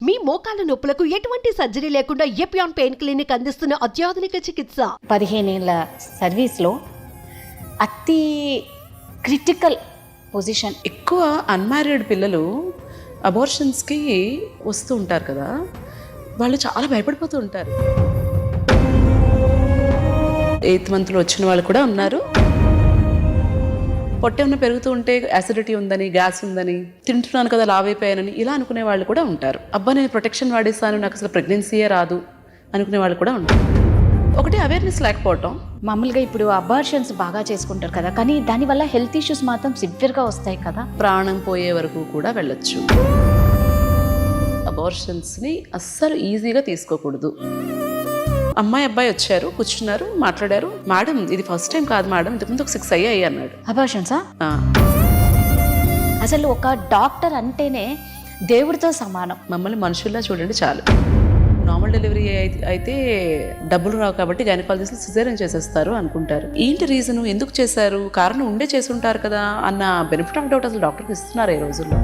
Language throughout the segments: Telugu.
మీ మోకాల నొప్పులకు ఎటువంటి సర్జరీ లేకుండా ఎపియాన్ పెయిన్ క్లినిక్ అందిస్తున్న అత్యాధునిక చికిత్స. 15 ఏళ్ళ సర్వీస్లో అతి క్రిటికల్ పొజిషన్. ఎక్కువ అన్మ్యారీడ్ పిల్లలు అబార్షన్స్కి వస్తూ ఉంటారు కదా, వాళ్ళు చాలా భయపడిపోతూ ఉంటారు. 8th మంత్లో వచ్చిన వాళ్ళు కూడా ఉన్నారు. పొట్ట ఏమైనా పెరుగుతూ ఉంటే యాసిడిటీ ఉందని, గ్యాస్ ఉందని, తింటున్నాను కదా లావైపోయానని ఇలా అనుకునే వాళ్ళు కూడా ఉంటారు. అబ్బా నేను ప్రొటెక్షన్ వాడేస్తాను, నాకు అసలు ప్రెగ్నెన్సీయే రాదు అనుకునే వాళ్ళు కూడా ఉంటారు. ఒకటి అవేర్నెస్ లేకపోవటం. మామూలుగా ఇప్పుడు అబార్షన్స్ బాగా చేసుకుంటారు కదా, కానీ దానివల్ల హెల్త్ ఇష్యూస్ మాత్రం సివియర్గా వస్తాయి కదా. ప్రాణం పోయే వరకు కూడా వెళ్ళొచ్చు. అబార్షన్స్ని అస్సలు ఈజీగా తీసుకోకూడదు. అమ్మాయి అబ్బాయి వచ్చారు, కూర్చున్నారు, మాట్లాడారు. మేడం ఇది ఫస్ట్ టైం కాదు మేడం, ఇంతకుముందు ఒక 6 అయ్యాయి అన్నాడు. అబార్షన్సా? అసలు ఒక డాక్టర్ అంటేనే దేవుడితో సమానం. మమ్మల్ని మనుషుల్లా చూడండి చాలు. నార్మల్ డెలివరీ అయితే డబ్బులు రావు కాబట్టి గైనకాలజిస్టులు సిజేరియన్ చేసేస్తారు అనుకుంటారు. ఏంటి రీజను, ఎందుకు చేశారు, కారణం ఉండే చేసుంటారు కదా అన్న బెనిఫిట్ ఆఫ్ డౌట్ అసలు డాక్టర్కి ఇస్తున్నారు ఈ రోజుల్లో.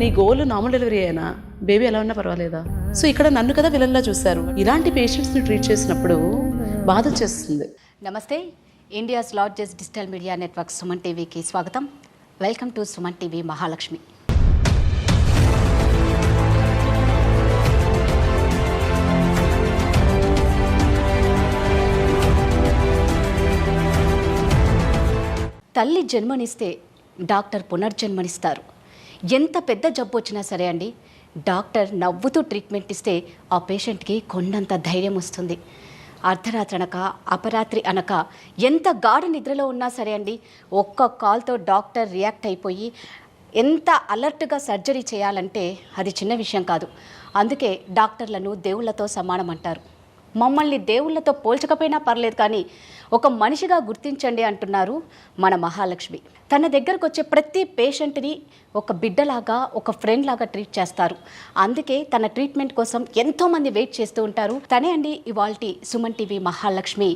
నీ గోల్ నార్మల్ డెలివరీ అయినా బేబీ ఎలా ఉన్నా పర్వాలేదా? సో ఇక్కడ నన్ను కదా విలన్లా చూశారు. ఇలాంటి పేషెంట్స్ని ట్రీట్ చేసినప్పుడు బాధ చేస్తుంది. నమస్తే, India's largest digital media network Suman టీవీకి స్వాగతం. Welcome to Suman TV Mahalakshmi. తల్లి జన్మనిస్తే డాక్టర్ పునర్జన్మనిస్తారు. ఎంత పెద్ద జబ్బు వచ్చినా సరే అండి, డాక్టర్ నవ్వుతూ ట్రీట్మెంట్ ఇస్తే ఆ పేషెంట్కి కొండంత ధైర్యం వస్తుంది. అర్ధరాత్రి అనక అపరాత్రి అనక ఎంత గాఢ నిద్రలో ఉన్నా సరే అండి, ఒక్క కాల్తో డాక్టర్ రియాక్ట్ అయిపోయి ఎంత అలర్ట్గా సర్జరీ చేయాలంటే అది చిన్న విషయం కాదు. అందుకే డాక్టర్లను దేవుళ్లతో సమానం అంటారు. మమ్మల్ని దేవుళ్లతో పోల్చకపోయినా పర్లేదు, కానీ ఒక మనిషిగా గుర్తించండి అంటున్నారు మన మహాలక్ష్మి. తన దగ్గరకు వచ్చే ప్రతి పేషెంట్ని ఒక బిడ్డలాగా, ఒక ఫ్రెండ్ లాగా ట్రీట్ చేస్తారు. అందుకే తన ట్రీట్మెంట్ కోసం ఎంతోమంది వెయిట్ చేస్తూ ఉంటారు. తనే అండి ఇవాల్టి Suman TV Mahalakshmi,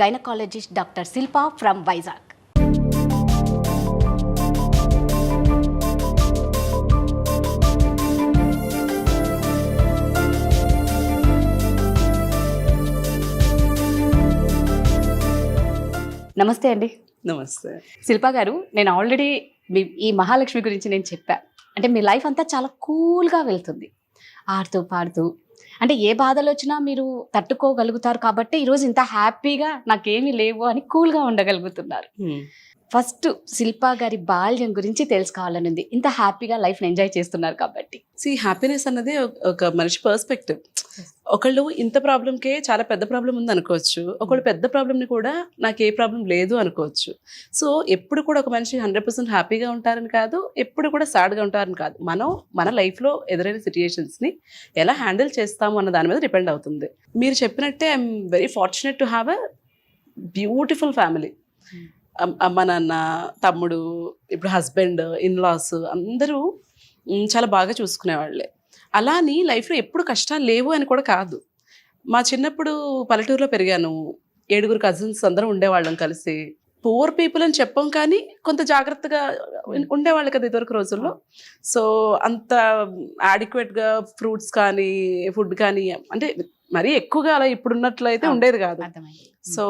gynaecologist doctor Shilpa from Vizag. నమస్తే అండి. నమస్తే శిల్ప గారు, నేను ఆల్రెడీ ఈ మహాలక్ష్మి గురించి నేను చెప్పా. అంటే మీ లైఫ్ అంతా చాలా కూల్గా వెళ్తుంది, ఆడుతూ పాడుతూ. అంటే ఏ బాధలు వచ్చినా మీరు తట్టుకోగలుగుతారు కాబట్టి ఈరోజు ఇంత హ్యాపీగా నాకేమీ లేవు అని కూల్గా ఉండగలుగుతున్నారు. ఫస్ట్ శిల్ప గారి బాల్యం గురించి తెలుసుకోవాలనుంది. ఇంత హ్యాపీగా లైఫ్ని ఎంజాయ్ చేస్తున్నారు కాబట్టి. హ్యాపీనెస్ అన్నది ఒక మనిషి పర్స్పెక్టివ్. ఒకళ్ళు ఇంత ప్రాబ్లంకే చాలా పెద్ద ప్రాబ్లం ఉంది అనుకోవచ్చు, ఒకళ్ళు పెద్ద ప్రాబ్లంని కూడా నాకు ఏ ప్రాబ్లం లేదు అనుకోవచ్చు. సో ఎప్పుడు కూడా ఒక మనిషి 100% హ్యాపీగా ఉంటారని కాదు, ఎప్పుడు కూడా సాడ్గా ఉంటారని కాదు. మనం మన లైఫ్లో ఎదురైన సిచ్యుయేషన్స్ని ఎలా హ్యాండిల్ చేస్తాము అన్న దాని మీద డిపెండ్ అవుతుంది. మీరు చెప్పినట్టే I'm very fortunate to have a beautiful family. అమ్మ నాన్న, తమ్ముడు, ఇప్పుడు హస్బెండ్, ఇన్లాస్ అందరూ చాలా బాగా చూసుకునేవాళ్ళే. అలా అని లైఫ్లో ఎప్పుడు కష్టాలు లేవు అని కూడా కాదు. మా చిన్నప్పుడు పల్లెటూరులో పెరిగాను. 7 కజిన్స్ అందరం ఉండేవాళ్ళం కలిసి. పూర్ పీపుల్ అని చెప్పాం, కానీ కొంత జాగ్రత్తగా ఉండేవాళ్ళు కదా ఇదివరకు రోజుల్లో. సో అంత యాడిక్వేట్గా ఫ్రూట్స్ కానీ ఫుడ్ కానీ అంటే మరీ ఎక్కువగా అలా ఇప్పుడున్నట్లయితే ఉండేది కాదు. సో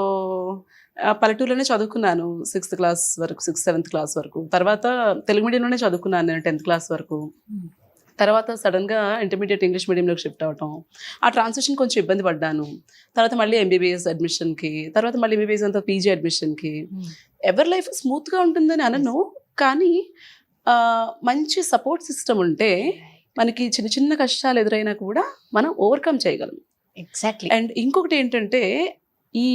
పల్లెటూరులోనే చదువుకున్నాను 6th క్లాస్ వరకు, 6th 7th క్లాస్ వరకు. తర్వాత తెలుగు మీడియంలోనే చదువుకున్నాను నేను 10th క్లాస్ వరకు. తర్వాత సడన్గా ఇంటర్మీడియట్ ఇంగ్లీష్ మీడియంలోకి షిఫ్ట్ అవటం, ఆ ట్రాన్సిషన్ కొంచెం ఇబ్బంది పడ్డాను. తర్వాత మళ్ళీ MBBS అడ్మిషన్కి, తర్వాత మళ్ళీ MBBS అంతా PG అడ్మిషన్కి. ఎవరి లైఫ్ స్మూత్గా ఉంటుందని అనను, కానీ మంచి సపోర్ట్ సిస్టమ్ ఉంటే మనకి చిన్న చిన్న కష్టాలు ఎదురైనా కూడా మనం ఓవర్కమ్ చేయగలం. ఎగ్జాక్ట్లీ. అండ్ ఇంకొకటి ఏంటంటే, ఈ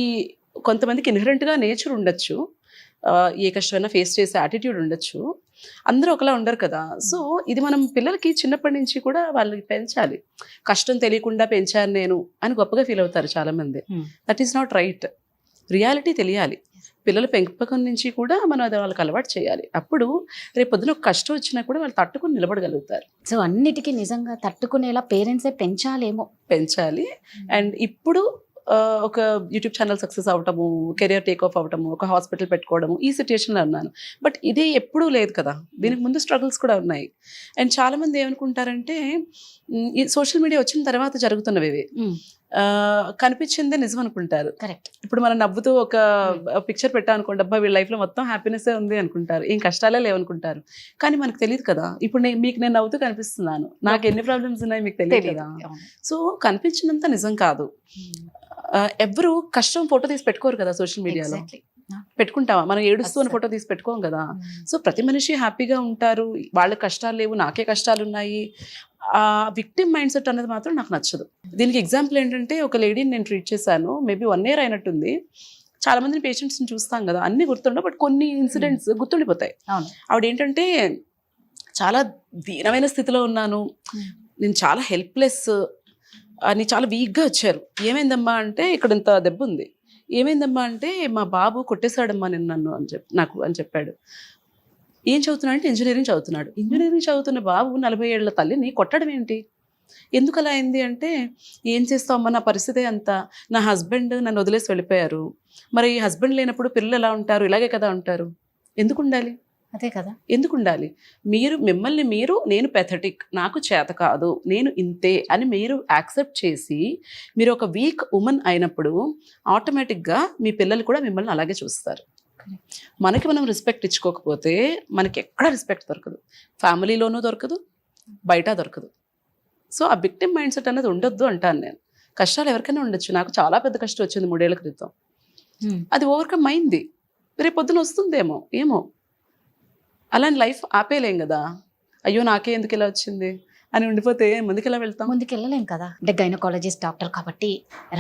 కొంతమందికి ఇన్హరెంట్గా నేచర్ ఉండొచ్చు, ఏ కష్టమైనా ఫేస్ చేసే యాటిట్యూడ్ ఉండొచ్చు. అందరూ ఒకలా ఉండరు కదా. సో ఇది మనం పిల్లలకి చిన్నప్పటి నుంచి కూడా వాళ్ళకి పెంచాలి. కష్టం తెలియకుండా పెంచాను నేను అని గొప్పగా ఫీల్ అవుతారు చాలామంది. That is not right. Reality తెలియాలి. పిల్లల పెంపకం నుంచి కూడా మనం అది వాళ్ళకి అలవాటు చేయాలి. అప్పుడు రేపు పొద్దున ఒక కష్టం వచ్చినా కూడా వాళ్ళు తట్టుకుని నిలబడగలుగుతారు. సో అన్నిటికీ నిజంగా తట్టుకునేలా పేరెంట్సే పెంచాలేమో. పెంచాలి. అండ్ ఇప్పుడు ఒక యూట్యూబ్ ఛానల్ సక్సెస్ అవటము, కెరియర్ టేక్ ఆఫ్ అవటము, ఒక హాస్పిటల్ పెట్టుకోవడము, ఈ సిచ్యుయేషన్లో ఉన్నాను. బట్ ఇది ఎప్పుడూ లేదు కదా, దీనికి ముందు స్ట్రగుల్స్ కూడా ఉన్నాయి. అండ్ చాలామంది ఏమనుకుంటారంటే ఈ సోషల్ మీడియా వచ్చిన తర్వాత జరుగుతున్నవి ఇవి, కనిపించిందే నిజం అనుకుంటారు. కరెక్ట్. ఇప్పుడు మనం నవ్వుతూ ఒక పిక్చర్ పెట్టాం అనుకోండి, అబ్బా వీళ్ళ లైఫ్లో మొత్తం హ్యాపీనెస్ ఉంది అనుకుంటారు, ఏం కష్టాలే లేవనుకుంటారు. కానీ మనకు తెలియదు కదా, ఇప్పుడు మీకు నేను నవ్వుతూ కనిపిస్తున్నాను, నాకు ఎన్ని ప్రాబ్లమ్స్ ఉన్నాయి మీకు తెలియదు కదా. సో కనిపించినంత నిజం కాదు. ఎవరు కష్టం ఫోటో తీసి పెట్టుకోరు కదా సోషల్ మీడియాలో. పెట్టుకుంటావా? మనం ఏడుస్తూ ఫోటో తీసి పెట్టుకోం కదా. సో ప్రతి మనిషి హ్యాపీగా ఉంటారు, వాళ్ళ కష్టాలు లేవు, నాకే కష్టాలు ఉన్నాయి. ఆ విక్టిమ్ మైండ్ సెట్ అనేది మాత్రం నాకు నచ్చదు. దీనికి ఎగ్జాంపుల్ ఏంటంటే, ఒక లేడీని నేను ట్రీట్ చేశాను, మేబీ 1 year అయినట్టుంది. చాలా మందిని పేషెంట్స్ని చూస్తాం కదా, అన్ని గుర్తుండవు, బట్ కొన్ని ఇన్సిడెంట్స్ గుర్తుండిపోతాయి. ఆవిడ ఏంటంటే చాలా దీనమైన స్థితిలో ఉన్నాను, నేను చాలా హెల్ప్లెస్ అని, చాలా వీక్గా వచ్చారు. ఏమైందమ్మా అంటే, ఇక్కడ ఇంత దెబ్బ ఉంది. ఏమైందమ్మా అంటే, మా బాబు కొట్టేశాడమ్మా నన్ను అని చెప్పాడు. ఏం చదువుతున్నాడు అంటే ఇంజనీరింగ్ చదువుతున్నాడు. ఇంజనీరింగ్ చదువుతున్న బాబు 40 ఏళ్ల తల్లిని కొట్టడం ఏంటి, ఎందుకు అలా అయింది అంటే, ఏం చేస్తామమ్మా నా పరిస్థితి అంతా, నా హస్బెండ్ నన్ను వదిలేసి వెళ్ళిపోయారు, మరి హస్బెండ్ లేనప్పుడు పిల్లలు ఎలా ఉంటారు, ఇలాగే కదా ఉంటారు, ఎందుకు ఉండాలి, అదే కదా, ఎందుకు ఉండాలి, మిమ్మల్ని మీరు నేను పెథటిక్, నాకు చేత కాదు, నేను ఇంతే అని మీరు యాక్సెప్ట్ చేసి మీరు ఒక వీక్ ఉమెన్ అయినప్పుడు ఆటోమేటిక్గా మీ పిల్లలు కూడా మిమ్మల్ని అలాగే చూస్తారు. మనకి మనం రెస్పెక్ట్ ఇచ్చుకోకపోతే మనకి ఎక్కడ రెస్పెక్ట్ దొరకదు, ఫ్యామిలీలోనూ దొరకదు, బయట దొరకదు. సో ఆ విక్టిమ్ మైండ్ సెట్ అనేది ఉండొద్దు అంటాను నేను. కష్టాలు ఎవరికైనా ఉండొచ్చు, నాకు చాలా పెద్ద కష్టం వచ్చింది 3 ఏళ్ల క్రితం, అది ఓవర్కమ్ అయింది, రేపు పొద్దున వస్తుందేమో ఏమో, అలాంటి లైఫ్ ఆపేయలేం కదా. అయ్యో నాకే ఎందుకు ఇలా వచ్చింది అని ఉండిపోతే ముందుకెలా వెళ్తాం, ముందుకెళ్ళలేం కదా. అంటే గైనకాలజిస్ట్ డాక్టర్ కాబట్టి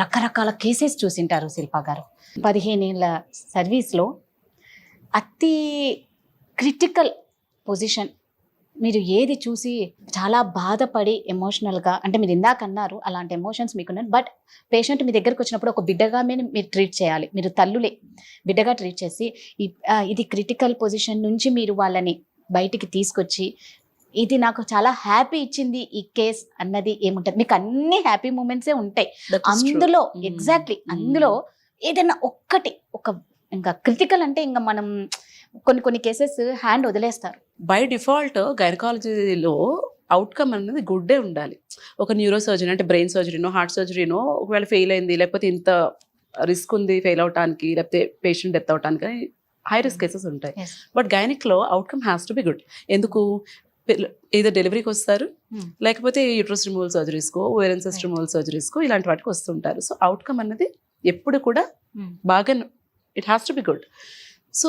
రకరకాల కేసెస్ చూసింటారు శిల్పా గారు. 15 ఏళ్ళ సర్వీస్లో అతి క్రిటికల్ పొజిషన్ మీరు ఏది చూసి చాలా బాధపడి ఎమోషనల్గా, అంటే మీరు ఇందాక అన్నారు అలాంటి ఎమోషన్స్ మీకున్నాయి, బట్ పేషెంట్ మీ దగ్గరకు వచ్చినప్పుడు ఒక బిడ్డగా మీరు ట్రీట్ చేయాలి, మీరు తల్లులే బిడ్డగా ట్రీట్ చేసి ఇది క్రిటికల్ పొజిషన్ నుంచి మీరు వాళ్ళని బయటికి తీసుకొచ్చి, ఇది నాకు చాలా హ్యాపీ ఇచ్చింది ఈ కేస్ అన్నది ఏముంటుంది, మీకు అన్ని హ్యాపీ మూమెంట్సే ఉంటాయి అందులో. ఎగ్జాక్ట్లీ, అందులో ఏదైనా ఒక్కటి ఇంకా క్రిటికల్ అంటే ఇంకా మనం కొన్ని కేసెస్ హ్యాండ్ వదిలేస్తారు. బై డిఫాల్ట్ గైనకాలజీలో అవుట్కమ్ అనేది గుడ్డే ఉండాలి. ఒక న్యూరో సర్జరీ అంటే బ్రెయిన్ సర్జరీనో హార్ట్ సర్జరీనో ఒకవేళ ఫెయిల్ అయింది, లేకపోతే ఇంత రిస్క్ ఉంది ఫెయిల్ అవడానికి, లేకపోతే పేషెంట్ డెత్ అవడానికి హై రిస్క్ కేసెస్ ఉంటాయి. బట్ గైనిక్లో outcome has to be good. ఎందుకు, ఏదో డెలివరీకి వస్తారు, లేకపోతే యూట్రస్ రిమూవల్ సర్జరీస్కో, ఓవేరియన్ సిస్ట్ రిమూవల్ సర్జరీస్కో ఇలాంటి వాటికి వస్తుంటారు. సో అవుట్కమ్ అనేది ఎప్పుడు కూడా బాగా, it has to be good. So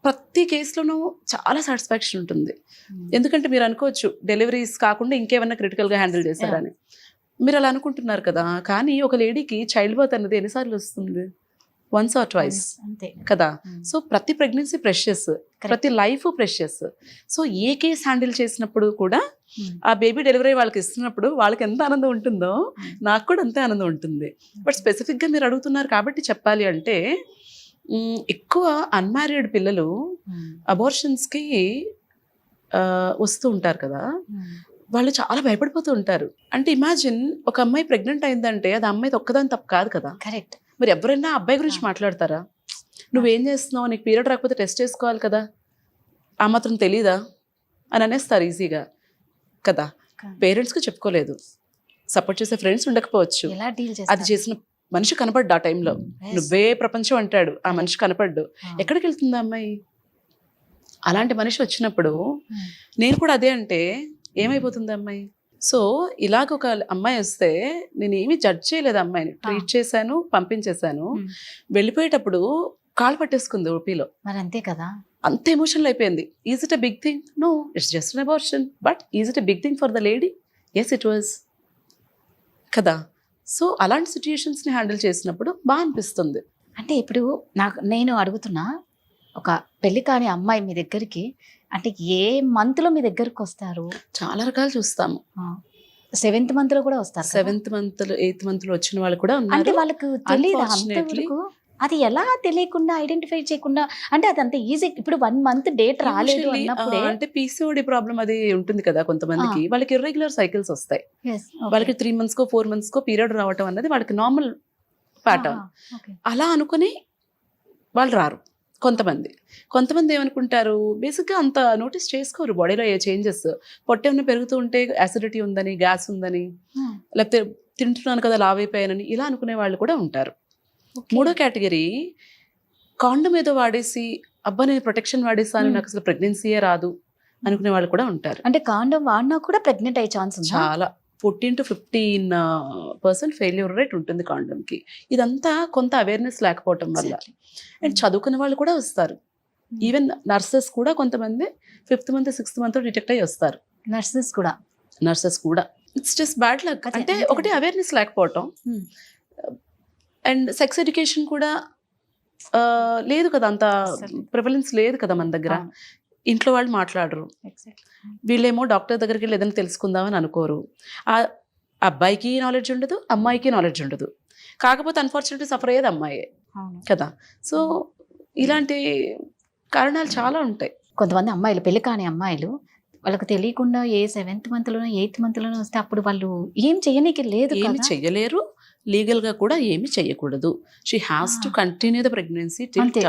ప్రతి కేసులోనూ చాలా సాటిస్ఫాక్షన్ ఉంటుంది. ఎందుకంటే మీరు అనుకోవచ్చు డెలివరీస్ కాకుండా ఇంకేమన్నా క్రిటికల్గా హ్యాండిల్ చేశారని, మీరు అలా అనుకుంటున్నారు కదా. కానీ ఒక లేడీకి చైల్డ్ బర్త్ అనేది ఎన్నిసార్లు వస్తుంది, 1 or 2 అంతే కదా. సో ప్రతి ప్రెగ్నెన్సీ ప్రెషియస్, ప్రతి లైఫ్ ప్రెషియస్. సో ఏ కేసు హ్యాండిల్ చేసినప్పుడు కూడా ఆ బేబీ డెలివరీ వాళ్ళకి ఇస్తున్నప్పుడు వాళ్ళకి ఎంత ఆనందం ఉంటుందో నాకు కూడా అంతే ఆనందం ఉంటుంది. బట్ స్పెసిఫిక్గా మీరు అడుగుతున్నారు కాబట్టి చెప్పాలి అంటే, ఎక్కువ అన్మ్యారీడ్ పిల్లలు అబార్షన్స్కి వస్తూ ఉంటారు కదా, వాళ్ళు చాలా భయపడిపోతూ ఉంటారు. అంటే ఇమాజిన్ ఒక అమ్మాయి ప్రెగ్నెంట్ అయిందంటే అది అమ్మాయిది ఒక్కదాని తప్పు కాదు కదా. కరెక్ట్. మరి ఎవరైనా అబ్బాయి గురించి మాట్లాడతారా, నువ్వేం చేస్తున్నావు, నీకు పీరియడ్ రాకపోతే టెస్ట్ చేసుకోవాలి కదా, ఆ మాత్రం తెలీదా అని అనేస్తారు ఈజీగా కదా. పేరెంట్స్కి చెప్పుకోలేదు, సపోర్ట్ చేసే ఫ్రెండ్స్ ఉండకపోవచ్చు, అది చేసిన మనిషి కనపడ్డు ఆ టైంలో, నువ్వే ప్రపంచం అంటాడు, ఆ మనిషి కనపడ్డు, ఎక్కడికి వెళ్తుంది ఆ అమ్మాయి? అలాంటి మనిషి వచ్చినప్పుడు నేను కూడా అదే అంటే ఏమైపోతుంది అమ్మాయి? సో ఇలాగ ఒక అమ్మాయి వస్తే నేను ఏమీ జడ్జ్ చేయలేదు, అమ్మాయిని ట్రీట్ చేశాను, పంపించేశాను. వెళ్ళిపోయేటప్పుడు కాళ్ళు పట్టేసుకుంది ఓపీలో. మరి అంతే కదా, అంత ఎమోషనల్ అయిపోయింది. Is it a big thing? No, it's just an abortion. But is it a big thing for the lady? Yes it was కదా. సో అలాంటి సిచ్యుయేషన్స్ని హ్యాండిల్ చేసినప్పుడు బాగా అనిపిస్తుంది. అంటే ఇప్పుడు నేను అడుగుతున్నా, ఒక పెళ్లి కాని అమ్మాయి మీ దగ్గరికి అంటే ఏ మంత్లో మీ దగ్గరకు వస్తారు? చాలా రకాలు చూస్తాము. 7th month లో కూడా వస్తారు. 7th month 8th month వచ్చిన వాళ్ళు కూడా ఉన్నారు. అంటే వాళ్ళకు తెలియదు అది ఎలా తెలియకుండా ఐడెంటిఫై చేయకుండా, అంటే అది అంత ఈజీ. ఇప్పుడు 1 month డేట్ రాలేదు Usually, అన్నప్పుడే అంటే పీసీఓడి ప్రాబ్లం అది ఉంటుంది కదా కొంతమందికి, వాళ్ళకి ఇర్రెగ్యులర్ సైకిల్స్ వస్తాయి. Yes, okay. వాళ్ళకి 3 months కో 4 months కో పీరియడ్ రావటం అన్నది వాళ్ళకి నార్మల్ ప్యాటర్న్. Okay. అలా అనుకుని వాళ్ళు రారు. కొంతమంది ఏమనుకుంటారు, బేసిక్గా అంత నోటీస్ చేసుకోరు బాడీలో ఏ చేంజెస్. పొట్ట ఏమైనా పెరుగుతూ ఉంటే యాసిడిటీ ఉందని, గ్యాస్ ఉందని, Hmm. లేకపోతే తింటున్నాను కదా లావైపోయానని ఇలా అనుకునే వాళ్ళు కూడా ఉంటారు. Okay. మూడో కేటగిరీ, కాండం ఏదో వాడేసి అబ్బా నేను ప్రొటెక్షన్ వాడేసాను నాకు అసలు ప్రెగ్నెన్సీయే రాదు అనుకునే వాళ్ళు కూడా ఉంటారు. అంటే కాండం వాడినా కూడా ప్రెగ్నెంట్ అయ్యే ఛాన్స్ ఉందా? చాలా 14 to 15% ఫెయిల్యూర్ రేట్ ఉంటుంది కాండంకి. ఇదంతా కొంత అవేర్నెస్ లేకపోవటం వల్ల. Exactly. అండ్ చదువుకునే వాళ్ళు కూడా వస్తారు. ఈవెన్ నర్సెస్ కూడా కొంతమంది 5th month 6th month detect అయ్యి వస్తారు. నర్సెస్ కూడా. నర్సెస్ కూడా ఇట్స్ జస్ట్ బ్యాడ్ లక్. అదే, అంటే అంతే. ఒకటి అవేర్నెస్ లేకపోవటం, Hmm. అండ్ సెక్స్ ఎడ్యుకేషన్ కూడా లేదు కదా, అంత అసలు. ప్రివలెన్స్ లేదు కదా మన దగ్గర. అవును. ఇంట్లో వాళ్ళు మాట్లాడరు, Exactly. వీళ్ళేమో డాక్టర్ దగ్గరికి వెళ్ళి ఏదైనా తెలుసుకుందామని అనుకోరు. ఆ అబ్బాయికి నాలెడ్జ్ ఉండదు, అమ్మాయికి నాలెడ్జ్ ఉండదు. కాకపోతే అన్ఫార్చునేట్లీ సఫర్ అయ్యేది అమ్మాయే అవును. కదా. సో ఇలాంటి కారణాలు చాలా ఉంటాయి. కొంతమంది అమ్మాయిలు, పెళ్లి కాని అమ్మాయిలు, వాళ్ళకి తెలియకుండా ఏ 7th month లోనో 8th month లోనో వస్తే అప్పుడు వాళ్ళు ఏం చేయనీకి లేదు ఏమి కదా. చెయ్యలేరు, లీగల్ గా కూడా ఏమి చెయ్యకూడదు. She has to continue the pregnancy till అంతే.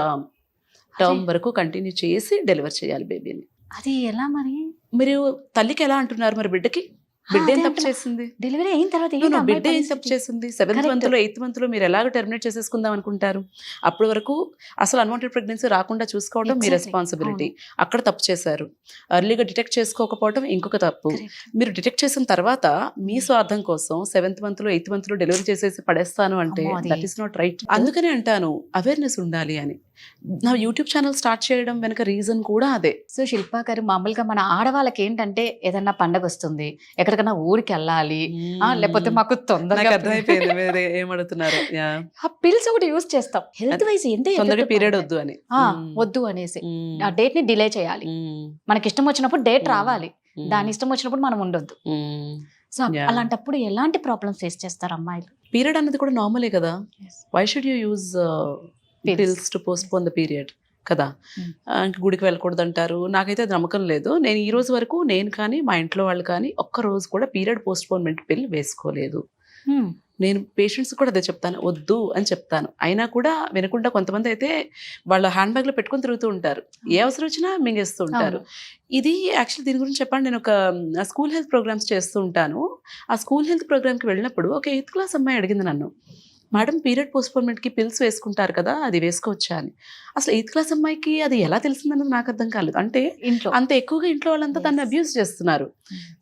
టర్మ్ వరకు కంటిన్యూ చేసి డెలివర్ చేయాలి బేబీని. అది ఎలా మరి? మీరు తల్లికి ఎలా అంటున్నారు, మరి బిడ్డకి బిడ్డ ఏం అదే తప్పు అంటున్నా. చేసింది? డెలివరీ అయిన తర్వాత No, ఏంటి no, అమ్మాయి బిడ్డ ఏం తప్పు పరిస్థితి? చేసింది? 7th Correct. month లో 8th month లో మీరు ఎలాగ టెర్మినేట్ చేసేసుకుందాం అనుకుంటారు? అప్పటి వరకు అసలు అన్వాంటెడ్ ప్రెగ్నెన్సీ రాకుండా చూసుకోవడం మీ Exactly. రెస్పాన్సిబిలిటీ. అక్కడ తప్పు చేశారు. ఎర్లీగా డిటెక్ట్ చేసుకోకపోవడం ఇంకొక తప్పు. Correct. మీరు డిటెక్ట్ చేసిన తర్వాత మీ స్వార్థం కోసం 7th month లో 8th month లో డెలివరీ చేసేసి పడేస్తాను అంటే అమ్మో, అది. That is not right. అందుకనే అంటాను అవేర్నెస్ ఉండాలి అని. నా యూట్యూబ్ ఛానల్ స్టార్ట్ చేయడం వెనక రీజన్ కూడా అదే. సో శిల్పా గారు, మామూలుగా మన ఆడవాళ్ళకి ఏంటంటే ఏదన్నా పండగ వస్తుంది, ఎక్కడికైనా ఊరికి వెళ్ళాలి, లేకపోతే మాకు తొందరగా నాకు అర్థమైపోయింది మీరు ఏమడుతున్నారు. ఆ పిల్స్ ఒకటి యూజ్ చేస్తాం. హెల్త్ వైజ్ ఎంత తొందరగా effective పీరియడ్ ఉంటుంది. వద్దు అని. వద్దు అనేసి ఆ డేట్ ని డిలే చేయాలి. మనకి ఇష్టం వచ్చినప్పుడు డేట్ రావాలి, దాని ఇష్టం వచ్చినప్పుడు మనం ఉండొద్దు. So Yeah. అలాంటప్పుడు ఎలాంటి ప్రాబ్లమ్స్ ఫేస్ చేస్తారు అమ్మాయిలు? పీరియడ్ అన్నది కూడా నార్మలే కదా. Why should you use Pills. Pills to postpone the period కదా. ఇంక గుడికి వెళ్ళకూడదు అంటారు. నాకైతే అది నమ్మకం లేదు. నేను ఈ రోజు వరకు నేను కానీ మా ఇంట్లో వాళ్ళు కానీ ఒక్క రోజు కూడా పీరియడ్ పోస్ట్పోన్మెంట్ పిల్ వేసుకోలేదు. నేను పేషెంట్స్ కూడా అదే చెప్తాను, వద్దు అని చెప్తాను. అయినా కూడా వినకుండా కొంతమంది అయితే వాళ్ళ హ్యాండ్ బ్యాగ్లో పెట్టుకొని తిరుగుతూ ఉంటారు, ఏ అవసరం వచ్చినా మింగేస్తూ ఉంటారు. ఇది యాక్చువల్లీ దీని గురించి చెప్పండి, నేను ఒక స్కూల్ హెల్త్ ప్రోగ్రామ్స్ చేస్తూ ఉంటాను. ఆ స్కూల్ హెల్త్ ప్రోగ్రామ్కి వెళ్ళినప్పుడు ఒక 8th class అమ్మాయి అడిగింది నన్ను, మేడం పీరియడ్ పోస్ట్పోన్మెంట్కి పిల్స్ వేసుకుంటారు కదా, అది వేసుకోవచ్చా అని. అసలు 8th class అమ్మాయికి అది ఎలా తెలిసిందన్నది నాకు అర్థం కాలేదు. అంటే ఇంట్లో అంత ఎక్కువగా ఇంట్లో వాళ్ళంతా దాన్ని Yes. అబ్యూస్ చేస్తున్నారు.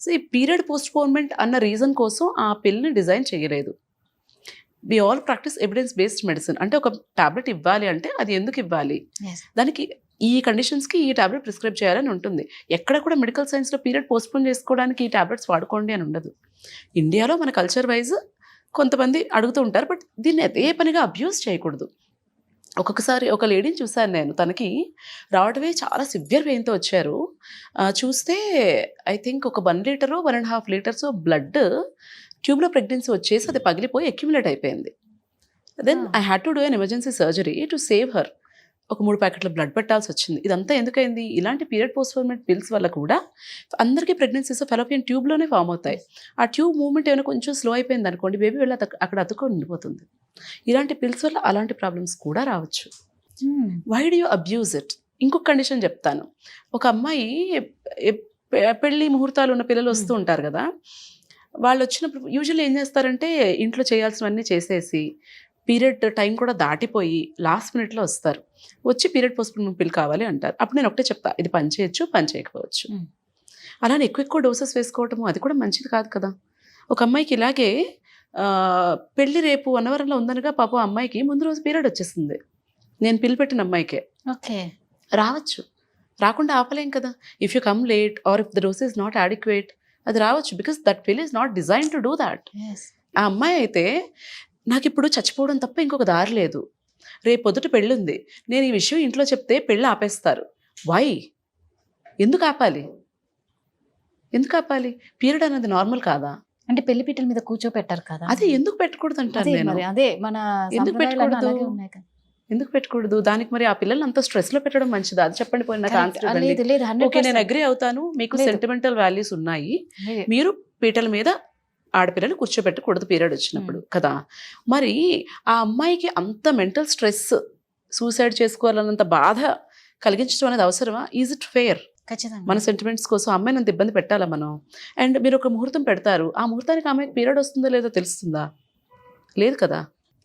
సో ఈ పీరియడ్ పోస్ట్పోన్మెంట్ అన్న రీజన్ కోసం ఆ పిల్ని డిజైన్ చేయలేదు. We all practise evidence based medicine. అంటే ఒక టాబ్లెట్ ఇవ్వాలి అంటే అది ఎందుకు ఇవ్వాలి, Yes. దానికి ఈ కండిషన్స్కి ఈ టాబ్లెట్ ప్రిస్క్రైబ్ చేయాలని ఉంటుంది. ఎక్కడ కూడా మెడికల్ సైన్స్లో పీరియడ్ పోస్ట్పోన్ చేసుకోవడానికి ఈ టాబ్లెట్స్ వాడుకోండి అని ఉండదు. ఇండియాలో మన కల్చర్ వైజ్ కొంతమంది అడుగుతూ ఉంటారు, బట్ దీన్ని అదే పనిగా అబ్యూస్ చేయకూడదు. ఒక్కొక్కసారి ఒక లేడీని చూశాను నేను, తనకి రావడమే చాలా సివియర్ పెయిన్తో వచ్చారు. చూస్తే ఐ థింక్ ఒక 1 లీటరో 1.5 లీటర్స్ బ్లడ్ ట్యూబ్లో ప్రెగ్నెన్సీ వచ్చేసి అది పగిలిపోయి అక్యుములేట్ అయిపోయింది. Then I had to do an emergency surgery to save her. ఒక 3 ప్యాకెట్ల బ్లడ్ పెట్టాల్సి వచ్చింది. ఇదంతా ఎందుకైంది? ఇలాంటి పీరియడ్ పోస్ట్పోన్మెంట్ పిల్స్ వల్ల కూడా అందరికీ ప్రెగ్నెన్సీస్ ఫెలోపియన్ ట్యూబ్లోనే ఫామ్ అవుతాయి. ఆ ట్యూబ్ మూవ్మెంట్ ఏమైనా కొంచెం స్లో అయిపోయింది అనుకోండి, బేబీ వెళ్ళి అక్కడ అతుక్కొని ఉండిపోతుంది. ఇలాంటి పిల్స్ వల్ల అలాంటి ప్రాబ్లమ్స్ కూడా రావచ్చు. Why do you abuse it? ఇంకొక కండిషన్ చెప్తాను. ఒక అమ్మాయి పెళ్లి ముహూర్తాలు ఉన్న పిల్లలు వస్తూ ఉంటారు కదా, వాళ్ళు వచ్చినప్పుడు యూజువల్లీ ఏం చేస్తారంటే ఇంట్లో చేయాల్సినవన్నీ చేసేసి పీరియడ్ టైం కూడా దాటిపోయి లాస్ట్ మినిట్లో వస్తారు. వచ్చి పీరియడ్ పోస్ట్పోన్మెంట్ పిల్ కావాలి అంటారు. అప్పుడు నేను ఒకటే చెప్తా, ఇది పని చేయొచ్చు, పని చేయకపోవచ్చు. అలానే ఎక్కువ డోసెస్ వేసుకోవటము అది కూడా మంచిది కాదు కదా. ఒక అమ్మాయికి ఇలాగే పెళ్లి రేపు అన్నవరంలో ఉందనగా పాపం అమ్మాయికి ముందు రోజు పీరియడ్ వచ్చేసింది. నేను పిల్ పెట్టిన అమ్మాయికే. ఓకే, రావచ్చు, రాకుండా ఆపలేం కదా. If you come late are if the dose is not adequate, అది రావచ్చు. బికాస్ దట్ పిల్ is not design to do that. ఆ అమ్మాయి అయితే నాకు ఇప్పుడు చచ్చిపోవడం తప్ప ఇంకొక దారి లేదు, రేపు పొద్దుట పెళ్ళుంది, నేను ఈ విషయం ఇంట్లో చెప్తే పెళ్ళి ఆపేస్తారు. వై? ఎందుకు ఆపాలి? పీరియడ్ అనేది నార్మల్ కాదా? అంటే పెళ్లి పీటల మీద కూర్చోపెట్టారు కదా, అదే ఎందుకు పెట్టకూడదు అంటాను అదే నేను. మరి అదే మన ఎందుకు సంప్రదాయాలు పెట్టకూడదు? అలాగే ఉన్నాయి కదా. ఎందుకు పెట్టకూడదు? దానికి మరి ఆ పిల్లల్ని అంత స్ట్రెస్ లో పెట్టడం మంచిదా? అది చెప్పండి. పోయి నాకు ఆన్సర్ ఇవ్వండి. లేదు లేదు ఓకే, నేను 100% అగ్రి అవుతాను, మీకు లేదు. సెంటిమెంటల్ వాల్యూస్ ఉన్నాయి, లేదు. మీరు పీటల మీద ఆడపిల్లలు కూర్చోబెట్టకూడదు పీరియడ్ వచ్చినప్పుడు కదా. మరి ఆ అమ్మాయికి అంత మెంటల్ స్ట్రెస్, సూసైడ్ చేసుకోవాలన్నంత బాధ కలిగించడం అనేది అవసరమా? Is it fair? ఖచ్చితంగా మన సెంటిమెంట్స్ కోసం అమ్మాయిని అంత ఇబ్బంది పెట్టాలా మనం? అండ్ మీరు ఒక ముహూర్తం పెడతారు, ఆ ముహూర్తానికి అమ్మాయికి పీరియడ్ వస్తుందో లేదో తెలుస్తుందా? లేదు కదా.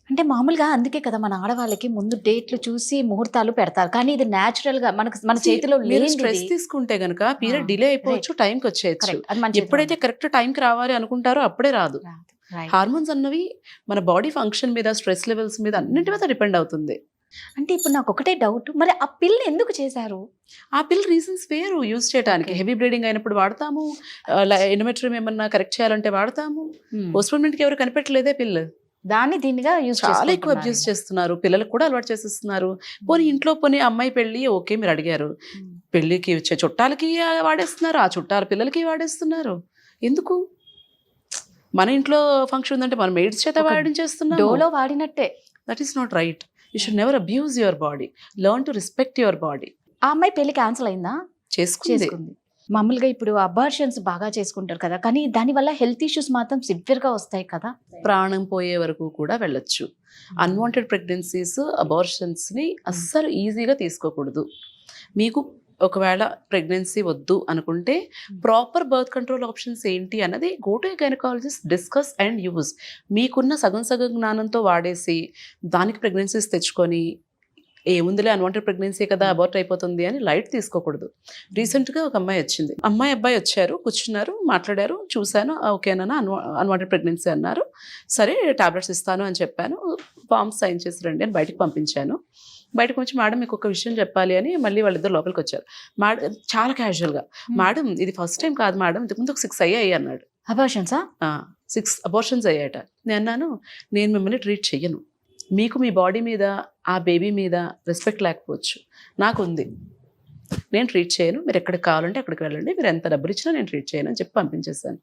అంటే మామూలుగా అందుకే కదా మన ఆడవాళ్ళకి ముందు డేట్లు చూసి ముహూర్తాలు పెడతారు, కానీ ఇది న్యాచురల్ గా మన చేతిలో మీరు లేదు. స్ట్రెస్ తీసుకుంటే గనక పీరియడ్ డిలే అయిపోవచ్చు, టైంకి వచ్చేయచ్చు. అది మన చేతిలో ఎప్పుడైతే కరెక్ట్ టైంకి రావాలి అనుకుంటారో అప్పుడే రాదు. ఉంది. Right. హార్మోన్స్ అన్నవి మన బాడీ ఫంక్షన్ మీద, స్ట్రెస్ లెవెల్స్ మీద అన్నింటి మీద డిపెండ్ అవుతుంది. అంటే ఇప్పుడు నాకు ఒకటే డౌట్, మరి ఆ పిల్ల ఎందుకు చేశారు? ఆ పిల్ రీజన్స్ వేరు యూజ్ చేయడానికి. Okay. హెవీ బ్లీడింగ్ అయినప్పుడు వాడతాము, ఎండోమెట్రియం ఏమన్నా కరెక్ట్ చేయాలంటే వాడతాము. పోస్ట్పోన్మెంట్ కి ఎవరు కనిపెట్టలేదే పిల్. దాన్ని దీనిగా యూజ్ చాలా ఎక్కువ అబ్యూస్ చేస్తున్నారు, పిల్లలకు కూడా అలవాటు చేసేస్తున్నారు. పోనీ ఇంట్లో పోనీ అమ్మాయి పెళ్లి ఓకే మీరు అడిగారు, పెళ్లికి వచ్చే చుట్టాలకి వాడేస్తున్నారు, ఆ చుట్టాల పిల్లలకి వాడేస్తున్నారు. ఎందుకు? మన ఇంట్లో ఫంక్షన్ ఉందంటే మనం మెయిడ్స్ చేత ఒక వాడించేస్తున్నాం. డోలో వాడినట్టే. That is not right. You should never abuse your body. Learn to respect your body. ఆ అమ్మాయి పెళ్లి క్యాన్సిల్ అయిందా? చేసుకుంది. మామూలుగా ఇప్పుడు అబార్షన్స్ బాగా చేసుకుంటారు కదా, కానీ దానివల్ల హెల్త్ ఇష్యూస్ మాత్రం సివియర్ గా వస్తాయి కదా. ప్రాణం పోయే వరకు కూడా వెళ్ళొచ్చు. అన్వాంటెడ్ ప్రెగ్నెన్సీస్, అబార్షన్స్ ని అస్సలు ఈజీగా తీసుకోకూడదు. మీకు ఒకవేళ ప్రెగ్నెన్సీ వద్దు అనుకుంటే ప్రాపర్ బర్త్ కంట్రోల్ ఆప్షన్స్ ఏంటి అన్నది go to gynaecologist, discuss and use. మీకున్న సగం జ్ఞానంతో వాడేసి దానికి ప్రెగ్నెన్సీస్ తెచ్చుకొని ఏముందిలే అన్వాంటెడ్ ప్రెగ్నెన్సీ కదా అబార్ట్ అయిపోతుంది అని లైట్ తీసుకోకూడదు. రీసెంట్గా ఒక అమ్మాయి వచ్చింది, అబ్బాయి వచ్చారు, కూర్చున్నారు, మాట్లాడారు, చూశాను, ఓకేనా అన్వాంటెడ్ ప్రెగ్నెన్సీ అన్నారు. సరే టాబ్లెట్స్ ఇస్తాను అని చెప్పాను, ఫామ్స్ సైన్ చేసి రండి అని బయటకు పంపించాను. బయటకు వచ్చి మేడం మీకు ఒక విషయం చెప్పాలి అని మళ్ళీ వాళ్ళిద్దరు లోపలికి వచ్చారు. మేడం చాలా క్యాజువల్గా, మేడం ఇది ఫస్ట్ టైం కాదు మేడం, ఇంతకుముందు ఒక 6 అయ్యాయి అన్నాడు. అబార్షన్సా? 6 అబార్షన్స్ అయ్యాయట. నేను అన్నాను, నేను మిమ్మల్ని ట్రీట్ చెయ్యను, మీకు మీ బాడీ మీద, ఆ బేబీ మీద రెస్పెక్ట్ లేకపోవచ్చు, నాకు ఉంది, నేను ట్రీట్ చేయను, మీరు ఎక్కడికి కావాలంటే అక్కడికి వెళ్ళండి, మీరు ఎంత డబ్బులు ఇచ్చినా నేను ట్రీట్ చేయను అని చెప్పి పంపించేశాను.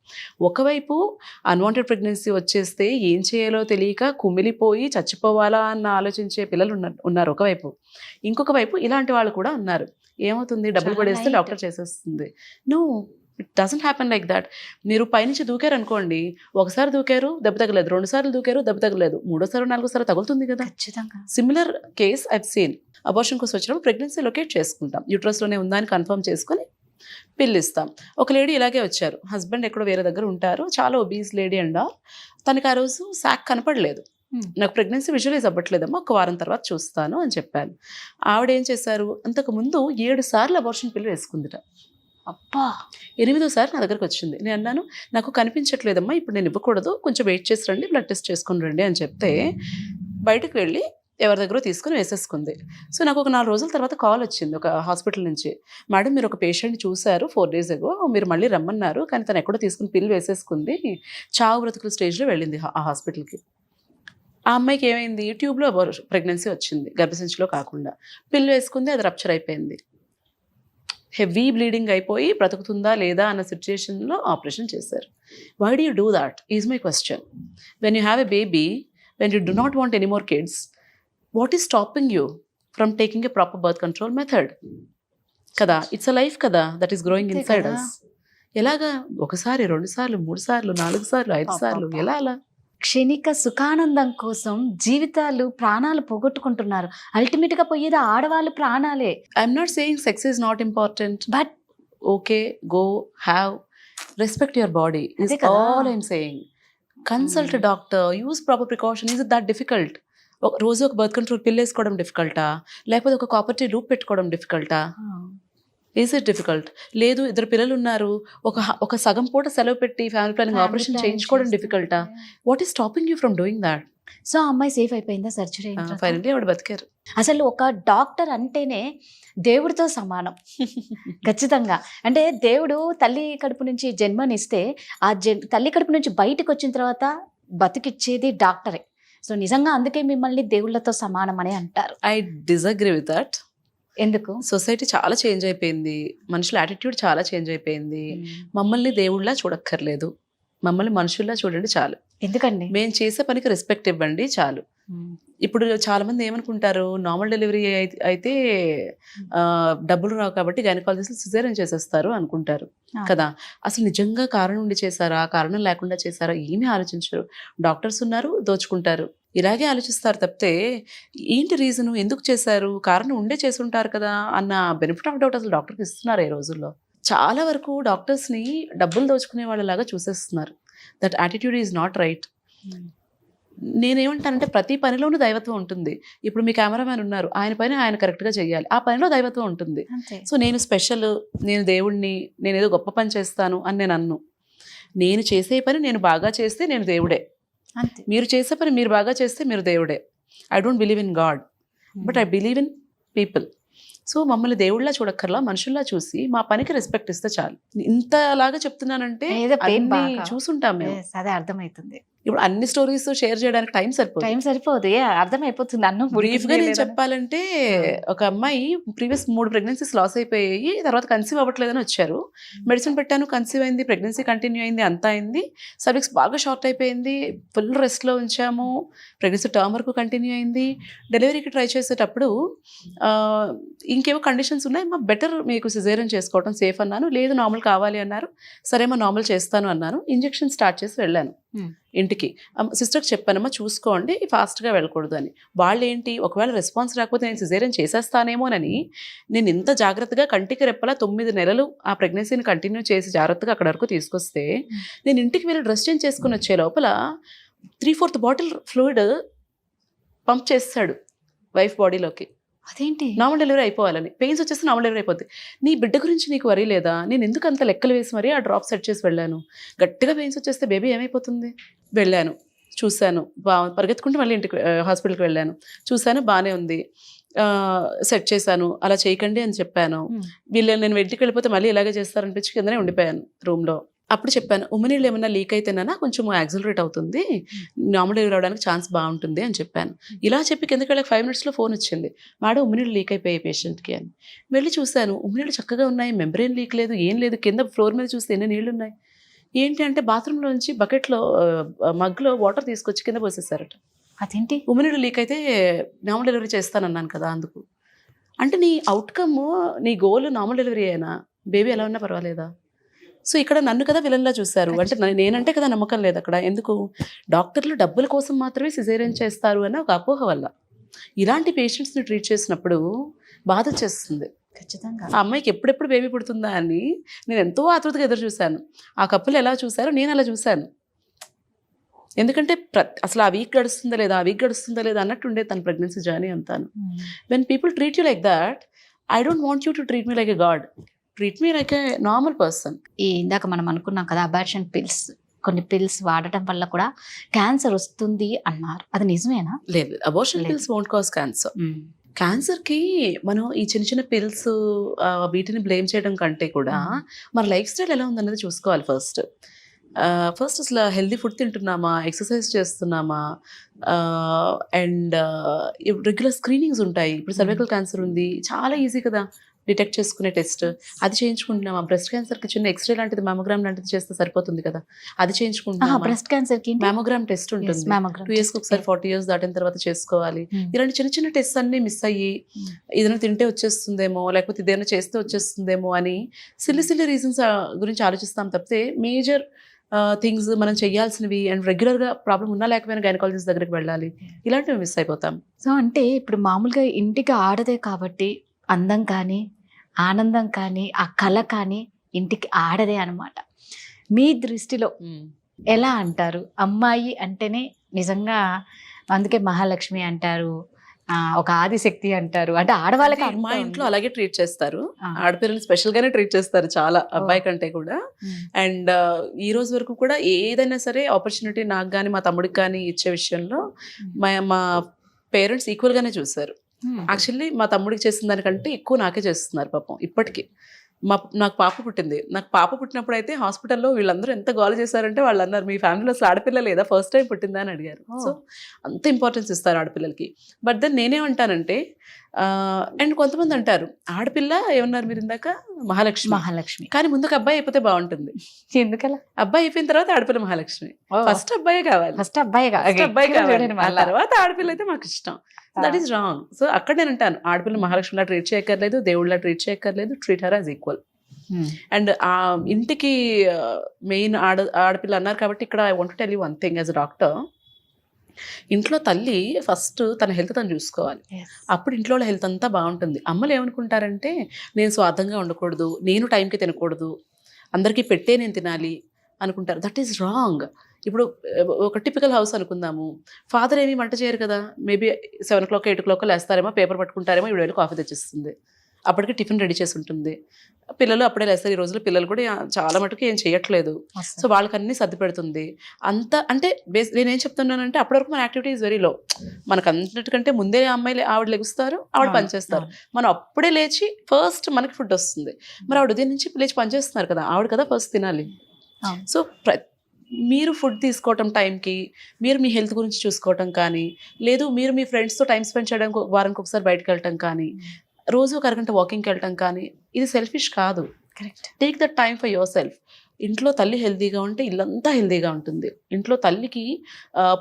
ఒకవైపు అన్వాంటెడ్ ప్రెగ్నెన్సీ వచ్చేస్తే ఏం చేయాలో తెలియక కుమిలిపోయి చచ్చిపోవాలా అన్న ఆలోచించే పిల్లలు ఉన్నారు ఒకవైపు. ఇంకొక వైపు ఇలాంటి వాళ్ళు కూడా ఉన్నారు. ఏమవుతుంది, డబ్బులు పడేస్తే డాక్టర్ చేసేస్తుంది. No, it doesn't happen like that. మీరు పైనుంచి దూకారు అనుకోండి, ఒకసారి దూకారు దెబ్బ తగలేదు, 2 సార్లు దూకారు దెబ్బ తగలేదు, 3వ 4వ తగులుతుంది కదా. ఖచ్చితంగా. Similar case I've seen. Abortion కోసం వచ్చినప్పుడు ప్రెగ్నెన్సీ లొకేట్ చేసుకుంటాం, యూట్రస్లోనే ఉందా అని కన్ఫర్మ్ చేసుకొని పిల్లిస్తాం. ఒక లేడీ ఇలాగే వచ్చారు, హస్బెండ్ ఎక్కడో వేరే దగ్గర ఉంటారు, చాలా ఒబీస్ లేడీ అండ్ ఆల్. తనకి ఆ రోజు శాక్ కనపడలేదు. నాకు ప్రెగ్నెన్సీ విజువలైజ్ అవ్వట్లేదమ్మా, ఒక వారం తర్వాత చూస్తాను అని చెప్పాను. ఆవిడ ఏం చేశారు, అంతకుముందు 7 సార్లు అబార్షన్ పిల్లు వేసుకుందిట. అబ్బా, 8వ సారి నా దగ్గరకు వచ్చింది. నేను అన్నాను, నాకు కనిపించట్లేదమ్మా, ఇప్పుడు నేను ఇవ్వకూడదు, కొంచెం వెయిట్ చేసి రండి, బ్లడ్ టెస్ట్ చేసుకుని రండి అని చెప్తే బయటకు వెళ్ళి ఎవరి దగ్గర తీసుకుని వేసేసుకుంది. సో నాకు ఒక 4 రోజుల తర్వాత కాల్ వచ్చింది ఒక హాస్పిటల్ నుంచి, మేడం మీరు ఒక పేషెంట్ చూశారు 4 days ago, మీరు మళ్ళీ రమ్మన్నారు, కానీ తను ఎక్కడో తీసుకుని పిల్లు వేసేసుకుంది, చావు బ్రతుకుల స్టేజ్లో వెళ్ళింది ఆ హాస్పిటల్కి. ఆ అమ్మాయికి ఏమైంది, ట్యూబ్లో ప్రెగ్నెన్సీ వచ్చింది, గర్భసంచిలో కాకుండా. పిల్లు వేసుకుంది, అది రప్చర్ అయిపోయింది, హెవీ బ్లీడింగ్ అయిపోయి బ్రతుకుతుందా లేదా అన్న సిచ్యుయేషన్లో ఆపరేషన్ చేశారు. Why do you do that is my question. When you have a baby, when you do not want any more kids, what is stopping you from taking a proper birth control method కదా. ఇట్స్ అ లైఫ్ కదా that is growing inside us. ఎలాగా 1 సారి 2 సార్లు 3 సార్లు 4 సార్లు 5 సార్లు ఎలా అలా? క్షణిక సుఖానందం కోసం జీవితాలు, ప్రాణాలు పోగొట్టుకుంటున్నారు. అల్టిమేట్ గా పోయేది ఆడవాళ్ళు ప్రాణాలే. I'm not saying sex is not important, but okay, go have respect your body is all I'm saying. Consult doctor, use proper precaution. Is it that difficult? రోజు ఒక బర్త్ కంట్రోల్ పిల్ వేసుకోవడం డిఫికల్టా, లేకపోతే ఒక కాపర్టీ లూప్ పెట్టుకోవడం డిఫికల్టా? Is it difficult? లేదు, 2 పిల్లలు ఉన్నారు, ఒక సగం పూట సెలవు పెట్టి ఫ్యామిలీ ప్లానింగ్ ఆపరేషన్ చేయించుకోవడం డిఫికల్టా? What is stopping you from doing that? So అమ్మాయి సేఫ్ అయిపోయిందా సర్జరీ? ఫైనల్లీ ఆవిడ బతికారు. అసలు ఒక డాక్టర్ అంటేనే దేవుడితో సమానం. ఖచ్చితంగా. అంటే దేవుడు తల్లి కడుపు నుంచి జన్మనిస్తే ఆ తల్లి కడుపు నుంచి బయటకు వచ్చిన తర్వాత బతికిచ్చేది డాక్టరే. సో నిజంగా అందుకే మిమ్మల్ని దేవుళ్ళతో సమానం అని అంటారు. I disagree with that. ఎందుకు? సొసైటీ చాలా చేంజ్ అయిపోయింది, మనుషుల యాటిట్యూడ్ చాలా చేంజ్ అయిపోయింది. మమ్మల్ని దేవుళ్ళ చూడక్కర్లేదు, మమ్మల్ని మనుషుల్లా చూడండి చాలు. ఎందుకండి? మేము చేసే పనికి రెస్పెక్ట్ ఇవ్వండి చాలు. ఇప్పుడు చాలా మంది ఏమనుకుంటారు, నార్మల్ డెలివరీ అయితే డబ్బులు రావు కాబట్టి గైనకాలజిస్ట్ సిజేరియన్ చేసేస్తారు అనుకుంటారు కదా. అసలు నిజంగా కారణం ఉండి చేశారా, కారణం లేకుండా చేశారా ఏమీ ఆలోచించరు. డాక్టర్స్ ఉన్నారు, దోచుకుంటారు, ఇలాగే ఆలోచిస్తారు తప్పితే ఏంటి రీజన్, ఎందుకు చేశారు, కారణం ఉండే చేసుంటారు కదా అన్న బెనిఫిట్ ఆఫ్ డౌట్ అసలు డాక్టర్కి ఇస్తున్నారు ఈ రోజుల్లో. చాలా వరకు డాక్టర్స్ని డబ్బులు దోచుకునే వాళ్ళలాగా చూసేస్తున్నారు. That attitude is not right. నేనేమంటానంటే ప్రతి పనిలోనూ దైవత్వం ఉంటుంది. ఇప్పుడు మీ కెమెరామ్యాన్ ఉన్నారు, ఆయన పని ఆయన కరెక్ట్గా చేయాలి, ఆ పనిలో దైవత్వం ఉంటుంది. సో నేను స్పెషల్, నేను దేవుడిని, నేను ఏదో గొప్ప పని చేస్తాను అని నేను అన్ను. నేను చేసే పని నేను బాగా చేస్తే నేను దేవుడే, మీరు చేసే పని మీరు బాగా చేస్తే మీరు దేవుడే. I don't believe in God, but I believe in people. So మమ్మల్ని దేవుళ్ళ చూడక్కర్లా, మనుషుల్లా చూసి మా పనికి రెస్పెక్ట్ ఇస్తే చాలు. ఇంతలాగా చెప్తున్నానంటే చూసుంటాం మేము, అదే అర్థమవుతుంది. ఇప్పుడు అన్ని స్టోరీస్ షేర్ చేయడానికి టైం సరిపోదు, అర్థమైపోతుంది. అన్నం బ్రీఫ్ గా నేను చెప్పాలంటే, ఒక అమ్మాయి ప్రీవియస్ 3 ప్రెగ్నెన్సీస్ లాస్ అయిపోయాయి, తర్వాత కన్సీవ్ అవ్వట్లేదని వచ్చారు. మెడిసిన్ పెట్టాను, కన్సీవ్ అయింది, ప్రెగ్నెన్సీ కంటిన్యూ అయింది, అంతా అయింది. సర్విక్స్ బాగా షార్ట్ అయిపోయింది, ఫుల్ రెస్ట్లో ఉంచాము, ప్రెగ్నెన్సీ టర్మ్ వరకు కంటిన్యూ అయింది. డెలివరీకి ట్రై చేసేటప్పుడు ఇంకేవో కండిషన్స్ ఉన్నాయి, మా బెటర్ మీకు సిజేరియన్ చేసుకోవడం సేఫ్ అన్నాను. లేదు నార్మల్ కావాలి అన్నారు. సరేమో నార్మల్ చేస్తాను అన్నాను. ఇంజెక్షన్ స్టార్ట్ చేసి వెళ్ళాను ఇంటికి. సిస్టర్కి చెప్పానమ్మా చూసుకోండి, ఫాస్ట్గా వెళ్ళకూడదు అని. వాళ్ళు ఏంటి, ఒకవేళ రెస్పాన్స్ రాకపోతే నేను సిజేరియన్ చేసేస్తానేమోనని నేను ఇంత జాగ్రత్తగా కంటికి రెప్పలా 9 నెలలు ఆ ప్రెగ్నెన్సీని కంటిన్యూ చేసి జాగ్రత్తగా అక్కడ వరకు తీసుకొస్తే, నేను ఇంటికి వెళ్ళి డ్రెస్ చేంజ్ చేసుకుని వచ్చే లోపల 3/4 బాటిల్ ఫ్లూయిడ్ పంప్ చేస్తాడు వైఫ్ బాడీలోకి. అదేంటి, నార్మల్ డెలివరీ అయిపోవాలని. పెయిన్స్ వచ్చేసి నార్మల్ డెలివరీ అయిపోద్ది. నీ బిడ్డ గురించి నీకు వరీ లేదా, నేను ఎందుకు అంత లెక్కలు వేసి మరీ ఆ డ్రాప్ సెట్ చేసి వెళ్ళాను. గట్టిగా పెయిన్స్ వచ్చేస్తే బేబీ ఏమైపోతుంది. వెళ్ళాను, చూశాను, పరిగెత్తుకుంటూ మళ్ళీ ఇంటికి హాస్పిటల్కి వెళ్ళాను, చూశాను బాగానే ఉంది, సెట్ చేశాను. అలా చేయకండి అని చెప్పాను. వీళ్ళు నేను ఇంటికి వెళ్ళిపోతే మళ్ళీ ఇలాగే చేస్తారనిపించి కిందనే ఉండిపోయాను రూమ్లో. అప్పుడు చెప్పాను, ఉమ్మనీళ్ళు ఏమన్నా లీక్ అయితేనా కొంచెం యాక్సిలరేట్ అవుతుంది, నార్మల్ డెలివరీ అవడానికి ఛాన్స్ బాగుంటుంది అని చెప్పాను. ఇలా చెప్పి కిందకి వెళ్ళక 5 minutesలో ఫోన్ వచ్చింది, మేడం ఉమ్మనీళ్ళు లీక్ అయిపోయాయి పేషెంట్కి అని. వెళ్ళి చూశాను, ఉమ్మనీళ్ళు చక్కగా ఉన్నాయి, మెంబ్రెయిన్ లీక్ లేదు, ఏం లేదు. కింద ఫ్లోర్ మీద చూస్తే ఎన్ని నీళ్ళు ఉన్నాయి. ఏంటి అంటే బాత్రూంలోంచి బకెట్లో మగ్లో వాటర్ తీసుకొచ్చి కింద పోసేసారట. అదేంటి, ఉమ్మనీళ్ళు లీక్ అయితే నార్మల్ డెలివరీ చేస్తానన్నాను కదా అందుకు. అంటే నీ అవుట్కమ్, నీ గోల్ నార్మల్ డెలివరీ అయినా బేబీ ఎలా ఉన్నా పర్వాలేదా. సో ఇక్కడ నన్ను కదా విలన్లా చూశారు. అంటే నేనంటే కదా నమ్మకం లేదు అక్కడ. ఎందుకు, డాక్టర్లు డబ్బుల కోసం మాత్రమే సిజేరియన్ చేస్తారు అన్న ఒక అపోహ వల్ల ఇలాంటి పేషెంట్స్ని ట్రీట్ చేసినప్పుడు బాధ చేస్తుంది. ఖచ్చితంగా ఆ అమ్మాయికి ఎప్పుడెప్పుడు బేబీ పుడుతుందా అని నేను ఎంతో ఆతృతగా ఎదురు చూశాను. ఆ కప్పులు ఎలా చూశారో నేను అలా చూశాను. ఎందుకంటే అసలు ఆ వీక్ గడుస్తుందా లేదా అన్నట్టు ఉండే తన ప్రెగ్నెన్సీ జర్నీ అంతాను. When people treat you like that, I don't want you to treat me like a God, treat me like a normal person. ఇందాక మనం అనుకున్నాం కదా, అబార్షన్ పిల్స్, కొన్ని పిల్స్ వాడటం వల్ల కూడా క్యాన్సర్ వస్తుంది అన్నారు, అది నిజమేనా? లేదు, abortion pills won't cause cancer. క్యాన్సర్కి మనం ఈ చిన్న చిన్న పిల్స్ వీటిని బ్లేమ్ చేయడం కంటే కూడా మన లైఫ్ స్టైల్ ఎలా ఉందన్నది చూసుకోవాలి. ఫస్ట్ అసలు హెల్దీ ఫుడ్ తింటున్నామా, ఎక్సర్సైజ్ చేస్తున్నామా, అండ్ రెగ్యులర్ స్క్రీనింగ్స్ ఉంటాయి. ఇప్పుడు సర్వైకల్ క్యాన్సర్ ఉంది, చాలా ఈజీ కదా డిటెక్ట్ చేసుకునే టెస్ట్, అది చేయించుకుంటున్నామా. బ్రెస్ట్ క్యాన్సర్కి చిన్న ఎక్స్రే లాంటిది, మ్యామోగ్రామ్ లాంటిది చేస్తే సరిపోతుంది కదా, అది చేయించుకుంటున్నామా. బ్రెస్ట్ క్యాన్సర్కి మ్యామోగ్రామ్ టెస్ట్ ఉంటుంది, 2 yearsకి ఒకసారి, 40 years దాటిన తర్వాత చేసుకోవాలి. ఇలాంటి చిన్న చిన్న టెస్ట్ అన్ని మిస్ అయ్యి ఏదైనా తింటే వచ్చేస్తుందేమో, లేకపోతే ఇదేమైనా చేస్తే వచ్చేస్తుందేమో అని సిల్లి రీజన్స్ గురించి ఆలోచిస్తాం తప్పితే మేజర్ థింగ్స్ మనం చేయాల్సినవి అండ్ రెగ్యులర్గా ప్రాబ్లం ఉన్నా లేకపోయినా గైనకాలజిస్ట్ దగ్గరికి వెళ్ళాలి, ఇలాంటివి మిస్ అయిపోతాం. సో అంటే ఇప్పుడు మామూలుగా ఇంటికి ఆడదే కాబట్టి అందం కానీ, ఆనందం కానీ, ఆ కళ కానీ ఇంటికి ఆడదే అనమాట. మీ దృష్టిలో ఎలా అంటారు? అమ్మాయి అంటేనే నిజంగా, అందుకే మహాలక్ష్మి అంటారు, ఒక ఆదిశక్తి అంటారు. అంటే ఆడవాళ్ళకి మా ఇంట్లో అలాగే ట్రీట్ చేస్తారు, ఆడపిల్లల్ని స్పెషల్ గానే ట్రీట్ చేస్తారు చాలా, అబ్బాయి కంటే కూడా. అండ్ ఈ రోజు వరకు కూడా ఏదైనా సరే ఆపర్చునిటీ నాకు కానీ మా తమ్ముడికి కానీ ఇచ్చే విషయంలో మా పేరెంట్స్ ఈక్వల్ గానే చూసారు. యాక్చువల్లీ మా తమ్ముడికి చేసిన దానికంటే ఎక్కువ నాకే చేస్తున్నారు పాపం ఇప్పటికీ. నాకు పాప పుట్టింది, నాకు పాప పుట్టినప్పుడు అయితే హాస్పిటల్లో వీళ్ళందరూ ఎంత గోల చేశారంటే వాళ్ళు అన్నారు, మీ ఫ్యామిలీలో అసలు ఆడపిల్ల లేదా, ఫస్ట్ టైం పుట్టిందా అని అడిగారు. సో అంత ఇంపార్టెన్స్ ఇస్తారు ఆడపిల్లలకి. బట్ దెన్ నేనేమంటానంటే, అండ్ కొంతమంది అంటారు ఆడపిల్ల ఏమన్నారు మీరు ఇందాక మహాలక్ష్మి కానీ ముందు ఒక అబ్బాయి అయిపోతే బాగుంటుంది. ఎందుకలా? అబ్బాయి అయిపోయిన తర్వాత ఆడపిల్ల మహాలక్ష్మి. ఫస్ట్ అబ్బాయే కావాలి, ఫస్ట్ అబ్బాయి కావాలి, ఆ తర్వాత ఆడపిల్ల అయితే మాకు ఇష్టం. That is wrong. సో అక్కడ నేను అంటాను ఆడపిల్ల మహాలక్ష్మిలా ట్రీట్ చేయక్కర్లేదు, దేవుళ్ళ ట్రీట్ చేయక్కర్లేదు, treat her as equal. And ఆ ఇంటికి మెయిన్ ఆడపిల్ల అన్నారు కాబట్టి ఇక్కడ I want to tell you one thing as a doctor. ఇంట్లో తల్లి ఫస్ట్ తన హెల్త్ తను చూసుకోవాలి, అప్పుడు ఇంట్లో హెల్త్ అంతా బాగుంటుంది. అమ్మలు ఏమనుకుంటారంటే నేను స్వార్థంగా ఉండకూడదు, నేను టైంకి తినకూడదు, అందరికీ పెట్టే నేను తినాలి అనుకుంటారు. That is wrong. ఇప్పుడు ఒక టిపికల్ హౌస్ అనుకుందాము, ఫాదర్ ఏమీ వంట చేయరు కదా, మేబీ 7 o'clock 8 o'clock లేస్తారేమో, పేపర్ పట్టుకుంటారేమో, 7 వేలు కాఫీ తెచ్చిస్తుంది, అప్పటికి టిఫిన్ రెడీ చేసి ఉంటుంది. పిల్లలు అప్పుడే లేస్తారు. ఈ రోజుల్లో పిల్లలు కూడా చాలా మటుకు ఏం చేయట్లేదు. సో వాళ్ళకి అన్ని సర్ది పెడుతుంది అంత. అంటే నేనేం చెప్తున్నానంటే అప్పటి వరకు మన యాక్టివిటీ ఈజ్ వెరీ లో. మనకు అన్నిటికంటే ముందే అమ్మాయిలు ఆవిడ లెగుస్తారు, ఆవిడ పనిచేస్తారు. మనం అప్పుడే లేచి ఫస్ట్ మనకి ఫుడ్ వస్తుంది. మరి ఆవిడ ఉదయం నుంచి లేచి పనిచేస్తున్నారు కదా, ఆవిడ కదా ఫస్ట్ తినాలి. సో మీరు ఫుడ్ తీసుకోవటం టైంకి, మీరు మీ హెల్త్ గురించి చూసుకోవటం కానీ, లేదు మీరు మీ ఫ్రెండ్స్తో టైం స్పెండ్ చేయడానికి వారానికి ఒకసారి బయటకు వెళ్ళటం కానీ, రోజు ఒక అరగంట వాకింగ్కి వెళ్ళటం కానీ, ఇది సెల్ఫిష్ కాదు. Correct. Take that time for your self. ఇంట్లో తల్లి హెల్తీగా ఉంటే ఇల్లంతా హెల్తీగా ఉంటుంది. ఇంట్లో తల్లికి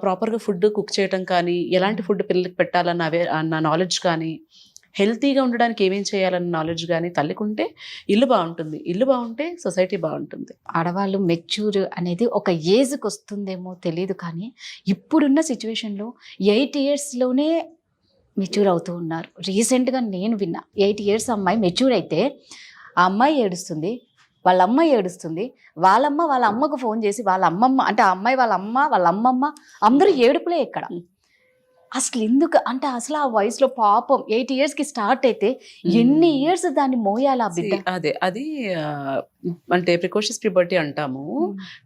ప్రాపర్గా ఫుడ్ కుక్ చేయటం కానీ, ఎలాంటి ఫుడ్ పిల్లలకి పెట్టాలన్న నాలెడ్జ్ కానీ, హెల్తీగా ఉండడానికి ఏమేం చేయాలన్న నాలెడ్జ్ కానీ తల్లికి ఉంటే ఇల్లు బాగుంటుంది. ఇల్లు బాగుంటే సొసైటీ బాగుంటుంది. ఆడవాళ్ళు మెచ్యూర్ అనేది ఒక ఏజ్కి వస్తుందేమో తెలియదు, కానీ ఇప్పుడున్న సిచ్యువేషన్లో 8 yearsలోనే మెచ్యూర్ అవుతూ ఉన్నారు. రీసెంట్గా నేను విన్నా, 8 years అమ్మాయి మెచ్యూర్ అయితే ఆ అమ్మాయి ఏడుస్తుంది, వాళ్ళ అమ్మాయి ఏడుస్తుంది, వాళ్ళ అమ్మకు ఫోన్ చేసి వాళ్ళ అమ్మమ్మ అంటే ఆ అమ్మాయి వాళ్ళ అమ్మ వాళ్ళ అమ్మమ్మ అందరూ ఏడుపులే ఇక్కడ. అసలు ఎందుకు అంటే అసలు ఆ వయసులో పాపం 8 yearsకి స్టార్ట్ అయితే ఎన్ని ఇయర్స్ దాన్ని మోయాలి ఆ బిడ్డ. అదే అది అంటే ప్రికాషన్స్ ప్యూబర్టీ అంటాము.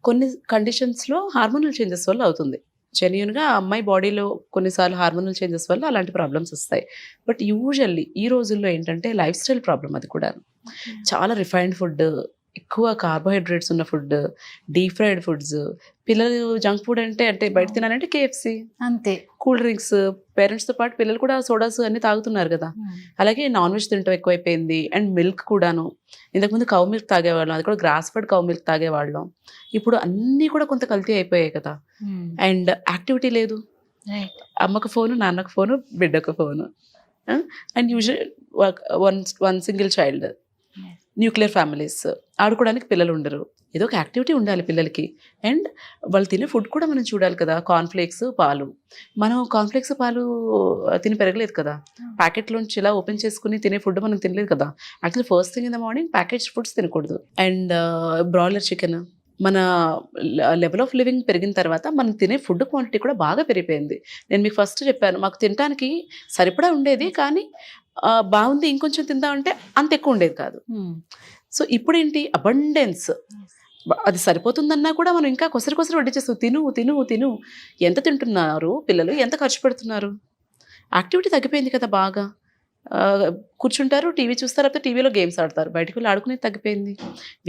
కొన్ని కండిషన్స్లో హార్మోనల్ చేంజెస్ వల్ల అవుతుంది. జెన్యున్గా ఆ అమ్మాయి బాడీలో కొన్నిసార్లు హార్మోనల్ చేంజెస్ వల్ల అలాంటి ప్రాబ్లమ్స్ వస్తాయి. బట్ యూజువల్లీ ఈ రోజుల్లో ఏంటంటే లైఫ్ స్టైల్ ప్రాబ్లం. అది కూడా చాలా రిఫైన్డ్ ఫుడ్, ఎక్కువ కార్బోహైడ్రేట్స్ ఉన్న ఫుడ్, డీప్ ఫ్రైడ్ ఫుడ్స్, పిల్లలు జంక్ ఫుడ్ అంటే బయట తినాలంటే KFC, అంతే, కూల్ డ్రింక్స్. పేరెంట్స్తో పాటు పిల్లలు కూడా సోడాస్ అన్ని తాగుతున్నారు కదా. అలాగే నాన్ వెజ్ తినటం ఎక్కువైపోయింది. అండ్ మిల్క్ కూడాను. ఇంతకుముందు కౌ మిల్క్ తాగేవాళ్ళం, అది కూడా గ్రాస్ ఫెడ్ కౌ మిల్క్ తాగేవాళ్ళం. ఇప్పుడు అన్నీ కూడా కొంత కల్తీ అయిపోయాయి కదా. అండ్ యాక్టివిటీ లేదు. అమ్మకు ఫోను, నాన్నకు ఫోను, బిడ్డకు phone. And usual one single child, nuclear families, ఆడుకోవడానికి పిల్లలు ఉండరు. ఏదో ఒక యాక్టివిటీ ఉండాలి పిల్లలకి. అండ్ వాళ్ళు తినే ఫుడ్ కూడా మనం చూడాలి కదా. కార్న్ఫ్లేక్స్, పాలు, మనం కార్న్ఫ్లేక్స్ పాలు తిని పెరగలేదు కదా. ప్యాకెట్లోంచి ఇలా ఓపెన్ చేసుకుని తినే ఫుడ్ మనం తినలేదు కదా. Actually first thing in the morning package foods తినకూడదు. అండ్ బ్రాయిలర్ చికెన్, మన లెవెల్ ఆఫ్ లివింగ్ పెరిగిన తర్వాత మనం తినే ఫుడ్ క్వాంటిటీ కూడా బాగా పెరిగిపోయింది. నేను మీకు ఫస్ట్ చెప్పాను, మాకు తినడానికి సరిపడా ఉండేది, కానీ బాగుంది ఇంకొంచెం తిందామంటే అంత ఎక్కువ ఉండేది కాదు. సో ఇప్పుడు ఏంటి, అబండెన్స్. అది సరిపోతుందన్నా కూడా మనం ఇంకా కొసరి వడ్డించేస్తాం. తిను తిను తిను. ఎంత తింటున్నారు పిల్లలు, ఎంత ఖర్చు పెడుతున్నారు. యాక్టివిటీ తగ్గిపోయింది కదా బాగా. కూర్చుంటారు, టీవీ చూస్తారు, లేకపోతే టీవీలో గేమ్స్ ఆడతారు, బయటకు వెళ్ళి ఆడుకునేది తగ్గిపోయింది.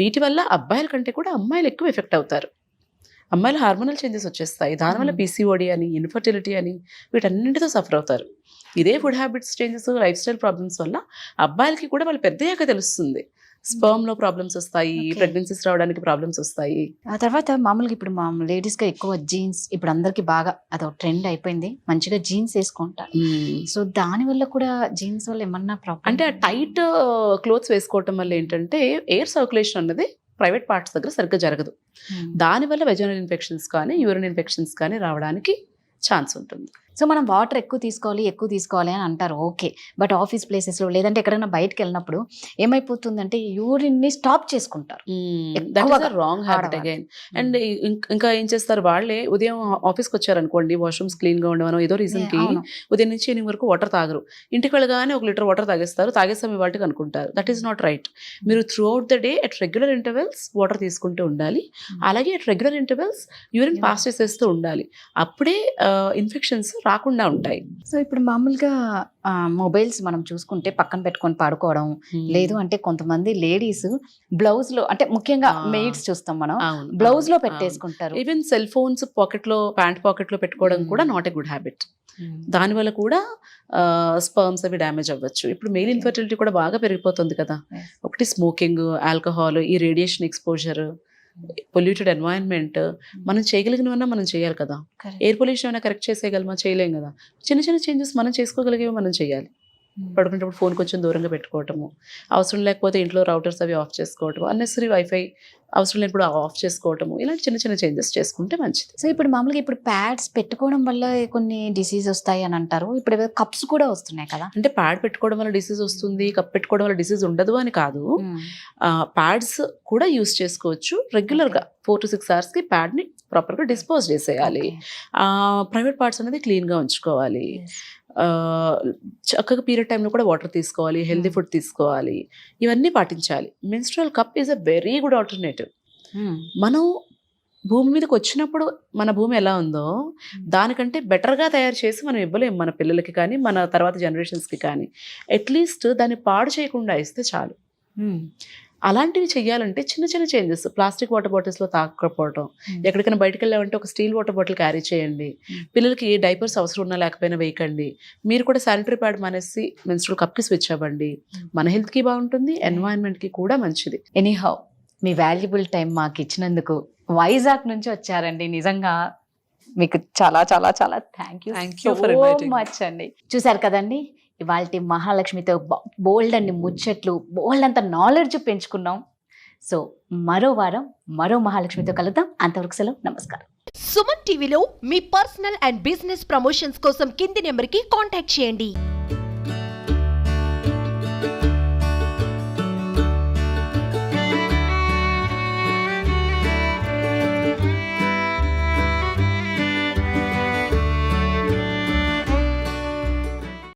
వీటి వల్ల అబ్బాయిల కంటే కూడా అమ్మాయిలు ఎక్కువ ఎఫెక్ట్ అవుతారు. అమ్మాయిలు హార్మోనల్ చేంజెస్ వచ్చేస్తాయి. దానివల్ల PCOD అని, ఇన్ఫర్టిలిటీ అని, వీటన్నింటితో సఫర్ అవుతారు. ఇదే food habits changes, life style problems వల్ల అబ్బాయిలకి కూడా వాళ్ళు పెద్దయ్యాక తెలుస్తుంది. స్పర్మ్లో ప్రాబ్లమ్స్ వస్తాయి, ప్రెగ్నెన్సీస్ రావడానికి ప్రాబ్లమ్స్ వస్తాయి. ఆ తర్వాత మామూలుగా ఇప్పుడు మా లేడీస్గా ఎక్కువ జీన్స్, ఇప్పుడు అందరికి బాగా అదొక ట్రెండ్ అయిపోయింది, మంచిగా జీన్స్ వేసుకుంటారు. సో దానివల్ల కూడా జీన్స్ వల్ల ఏమన్నా ప్రాబ్లం అంటే ఆ టైట్ క్లోత్స్ వేసుకోవటం వల్ల ఏంటంటే ఎయిర్ సర్క్యులేషన్ అన్నది ప్రైవేట్ పార్ట్స్ దగ్గర సరిగ్గా జరగదు. దానివల్ల వెజనల్ ఇన్ఫెక్షన్స్ కానీ, యూరిన్ ఇన్ఫెక్షన్స్ కానీ రావడానికి ఛాన్స్ ఉంటుంది. సో మనం వాటర్ ఎక్కువ తీసుకోవాలి అని అంటారు, ఓకే. బట్ ఆఫీస్ ప్లేసెస్లో లేదంటే ఎక్కడైనా బయటకు వెళ్ళినప్పుడు ఏమైపోతుందంటే యూరిన్ని స్టాప్ చేసుకుంటారు. Wrong habit again. అండ్ ఇంకా ఏం చేస్తారు, వాళ్ళే ఉదయం ఆఫీస్కి వచ్చారనుకోండి, వాష్రూమ్స్ క్లీన్గా ఉండవనో ఏదో రీజన్కి ఉదయం నుంచి ఈవినింగ్ వరకు వాటర్ తాగరు. ఇంటికి వెళ్ళగానే 1 liter వాటర్ తాగేస్తారు, తాగేస్తాం ఇవాటికి అనుకుంటారు. That is not right. మీరు throughout the day at regular intervals water తీసుకుంటూ ఉండాలి. అలాగే at regular intervals urine pass చేసేస్తూ ఉండాలి. అప్పుడే ఇన్ఫెక్షన్స్ రాకుండా ఉంటాయి. సో ఇప్పుడు మామూలుగా మొబైల్స్ మనం చూసుకుంటే పక్కన పెట్టుకొని పడుకోవడం, లేదు అంటే కొంతమంది లేడీస్ బ్లౌజ్ లో, అంటే ముఖ్యంగా మెయిడ్స్ చూస్తాం మనం, బ్లౌజ్ లో పెట్టేసుకుంటారు. Even cell phones pant pocket లో పెట్టుకోవడం కూడా నాట్ ఎ గుడ్ హ్యాబిట్. దానివల్ల కూడా స్పర్మ్స్ అవి డ్యామేజ్ అవ్వచ్చు. ఇప్పుడు మెయిల్ ఇన్ఫర్టిలిటీ కూడా బాగా పెరిగిపోతుంది కదా. ఒకటి స్మోకింగ్, ఆల్కహాల్, ఈ రేడియేషన్ ఎక్స్పోజర్, పొల్యూటెడ్ ఎన్వైరన్మెంట్. మనం చేయగలిగినవన్నా మనం చేయాలి కదా. ఎయిర్ పొల్యూషన్ అయినా కరెక్ట్ చేసేయగలమా? చేయలేం కదా. చిన్న చిన్న చేంజెస్ మనం చేసుకోగలిగేవి మనం చేయాలి. పడుకునేటప్పుడు ఫోన్ కొంచెం దూరంగా పెట్టుకోవటము, అవసరం లేకపోతే ఇంట్లో రౌటర్స్ అవి ఆఫ్ చేసుకోవటము, అన్నెసరీ వైఫై అవసరం లేనప్పుడు ఆఫ్ చేసుకోవటము, ఇలాంటి చిన్న చిన్న చేంజెస్ చేసుకుంటే మంచిది. సో ఇప్పుడు మామూలుగా ఇప్పుడు ప్యాడ్స్ పెట్టుకోవడం వల్ల కొన్ని డిసీజ్ వస్తాయి అని అంటారు. ఇప్పుడు కప్స్ కూడా వస్తున్నాయి కదా. అంటే ప్యాడ్ పెట్టుకోవడం వల్ల డిసీజ్ వస్తుంది, కప్ పెట్టుకోవడం వల్ల డిసీజ్ ఉండదు అని కాదు. ప్యాడ్స్ కూడా యూస్ చేసుకోవచ్చు. రెగ్యులర్గా 4 to 6 hours ప్యాడ్ని ప్రాపర్గా డిస్పోజ్ చేసేయాలి. ప్రైవేట్ పార్ట్స్ అనేది క్లీన్గా ఉంచుకోవాలి. చక్కగా పీరియడ్ టైంలో కూడా వాటర్ తీసుకోవాలి, హెల్దీ ఫుడ్ తీసుకోవాలి, ఇవన్నీ పాటించాలి. Menstrual cup is a very good alternative. మనం భూమి మీదకి వచ్చినప్పుడు మన భూమి ఎలా ఉందో దానికంటే బెటర్గా తయారు చేసి మనం ఇవ్వలేము మన పిల్లలకి కానీ మన తర్వాత జనరేషన్స్కి కానీ. అట్లీస్ట్ దాన్ని పాడు చేయకుండా ఇస్తే చాలు. అలాంటివి చెయ్యాలంటే చిన్న చిన్న చేంజెస్. ప్లాస్టిక్ వాటర్ బాటిల్స్లో తాగకపోవడం, ఎక్కడికైనా బయటకు వెళ్ళామంటే ఒక స్టీల్ వాటర్ బాటిల్ క్యారీ చేయండి. పిల్లలకి డైపర్స్ అవసరం ఉన్నా లేకపోయినా వేయకండి. మీరు కూడా శానిటరీ ప్యాడ్ మానేసి మెన్స్ట్రువల్ కప్కి స్విచ్ అవ్వండి. మన హెల్త్కి బాగుంటుంది, ఎన్వైరన్మెంట్కి కూడా మంచిది. ఎనీహౌ మీ వాల్యుబుల్ టైం మాకు ఇచ్చినందుకు, వైజాగ్ నుంచి వచ్చారండి, నిజంగా మీకు చాలా చాలా చాలా thank you for inviting me. Much అండి. చూసారు కదండి, ఇవాళ మహాలక్ష్మితో బోల్డ్ అన్ని ముచ్చట్లు, బోల్డ్ అంత నాలెడ్జ్ పెంచుకున్నాం. సో మరో వారం మరో మహాలక్ష్మితో కలుద్దాం. అంతవరకు సెలవు, నమస్కారం. సుమన్ టీవీలో మీ పర్సనల్ అండ్ బిజినెస్ ప్రమోషన్స్ కోసం కింది నెంబర్కి కాంటాక్ట్ చేయండి.